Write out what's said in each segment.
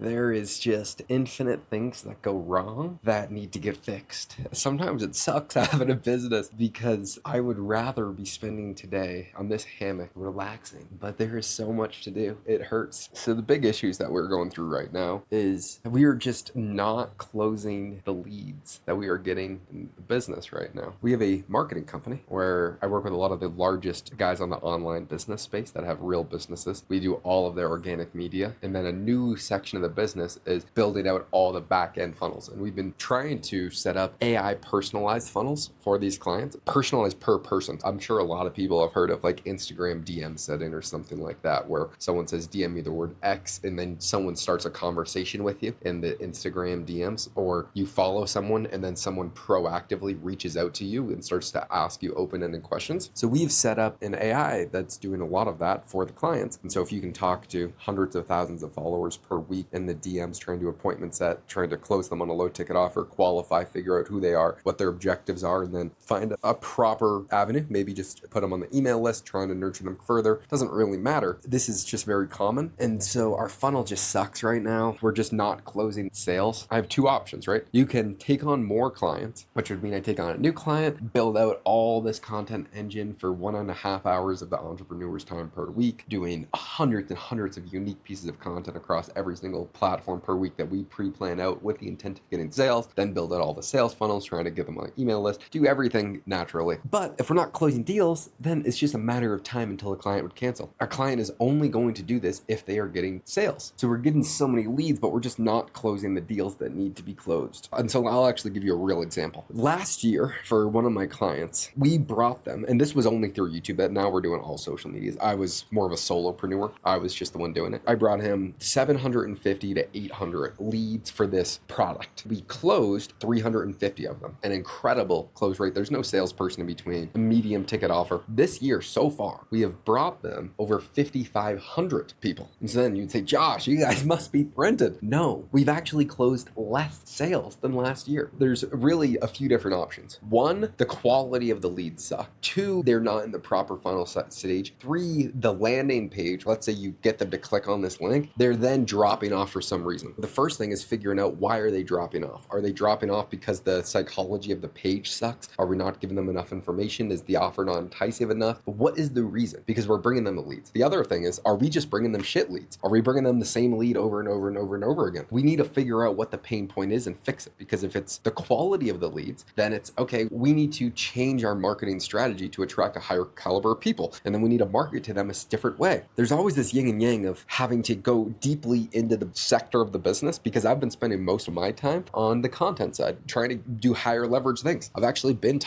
There is just infinite things that go wrong that need to get fixed. Sometimes it sucks having a business because I would rather be spending today on this hammock relaxing, but there is so much to do. It hurts. So the big issues that we're going through right now is we are just not closing the leads that we are getting in the business right now. We have a marketing company where I work with a lot of the largest guys on the online business space that have real businesses. We do all of their organic media, and then a new section of the business is building out all the back end funnels. And we've been trying to set up AI personalized funnels for these clients, personalized per person. I'm sure a lot of people have heard of like Instagram DM setting or something like that, where someone says DM me the word X and then someone starts a conversation with you in the Instagram DMs, or you follow someone and then someone proactively reaches out to you and starts to ask you open-ended questions. So we've set up an AI that's doing a lot of that for the clients. And so if you can talk to hundreds of thousands of followers per week in the DMs, trying to appointment set, trying to close them on a low ticket offer, qualify, figure out who they are, what their objectives are, and then find a proper avenue, maybe just put them on the email list, trying to nurture them further. Doesn't really matter. This is just very common. And so our funnel just sucks right now. We're just not closing sales. I have two options, right? You can take on more clients, which would mean I take on a new client, build out all this content engine for 1.5 hours of the entrepreneur's time per week, doing hundreds and hundreds of unique pieces of content across every single platform per week that we pre-plan out with the intent of getting sales, then build out all the sales funnels, trying to get them on an email list, do everything naturally. But if we're not closing deals, then it's just a matter of time until a client would cancel. Our client is only going to do this if they are getting sales. So we're getting so many leads, but we're just not closing the deals that need to be closed. And so I'll actually give you a real example. Last year, for one of my clients, we brought them, and this was only through YouTube, but now we're doing all social medias. I was more of a solopreneur. I was just the one doing it. I brought him 750 to 800 leads for this product. We closed 350 of them, an incredible close rate. There's no salesperson in between, a medium ticket offer. This year so far, we have brought them over 5,500 people. And so then you'd say, Josh, you guys must be printed. No, we've actually closed less sales than last year. There's really a few different options. One, the quality of the leads suck. Two, they're not in the proper funnel stage. Three, the landing page, let's say you get them to click on this link, they're then dropping off for some reason. The first thing is figuring out, why are they dropping off? Are they dropping off because the psychology of the page sucks? Are we not giving them enough information? Is the offer not enticing enough? But what is the reason? Because we're bringing them the leads. The other thing is, are we just bringing them shit leads? Are we bringing them the same lead over and over and over and over again? We need to figure out what the pain point is and fix it. Because if it's the quality of the leads, then it's okay, we need to change our marketing strategy to attract a higher caliber of people. And then we need to market to them a different way. There's always this yin and yang of having to go deeply into the sector of the business, because I've been spending most of my time on the content side, trying to do higher leverage things. I've actually been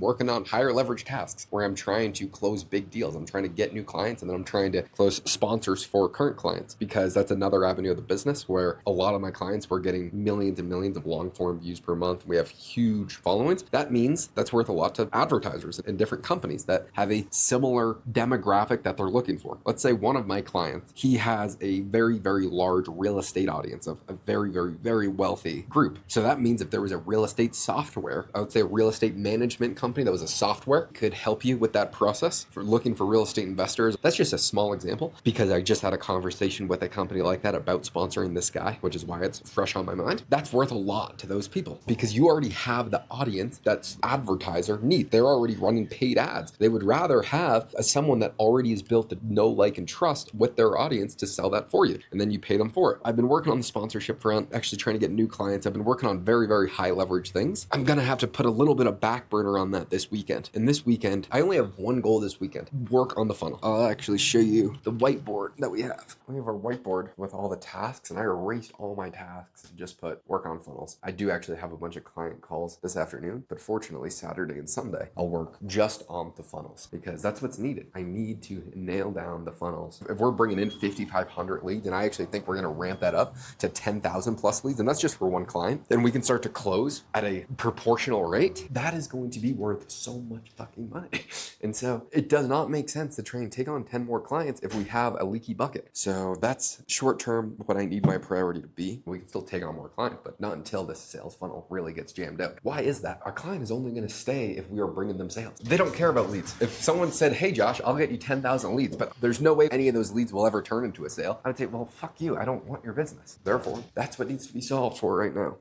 working on higher leverage tasks where I'm trying to close big deals. I'm trying to get new clients, and then I'm trying to close sponsors for current clients, because that's another avenue of the business where a lot of my clients were getting millions and millions of long form views per month. We have huge followings. That means that's worth a lot to advertisers and different companies that have a similar demographic that they're looking for. Let's say one of my clients, he has a very, very large real estate audience of a very, very, very wealthy group. So that means if there was a real estate software, I would say a real estate management company that was a software, could help you with that process for looking for real estate investors. That's just a small example, because I just had a conversation with a company like that about sponsoring this guy, which is why it's fresh on my mind. That's worth a lot to those people, because you already have the audience that advertiser need. They're already running paid ads. They would rather have someone that already has built the know, like, and trust with their audience to sell that for you, and then you pay them for it. I've been working on the sponsorship front, actually trying to get new clients. I've been working on very, very high leverage things. I'm gonna have to put a little bit of back burner on that this weekend. And this weekend, I only have one goal this weekend: work on the funnel. I'll actually show you the whiteboard that we have. We have our whiteboard with all the tasks, and I erased all my tasks and just put work on funnels. I do actually have a bunch of client calls this afternoon, but fortunately Saturday and Sunday, I'll work just on the funnels, because that's what's needed. I need to nail down the funnels. If we're bringing in 5,500 leads, and I actually think we're gonna ramp that up to 10,000 plus leads, and that's just for one client, then we can start to close at a proportional rate. That is going to be worth so much fucking money. And so it does not make sense to try and take on 10 more clients if we have a leaky bucket. So that's short term what I need my priority to be. We can still take on more clients, but not until this sales funnel really gets jammed out. Why is that? Our client is only going to stay if we are bringing them sales. They don't care about leads. If someone said, hey Josh, I'll get you 10,000 leads, but there's no way any of those leads will ever turn into a sale, I would say, well, fuck you. I don't want your business. Therefore, that's what needs to be solved for right now.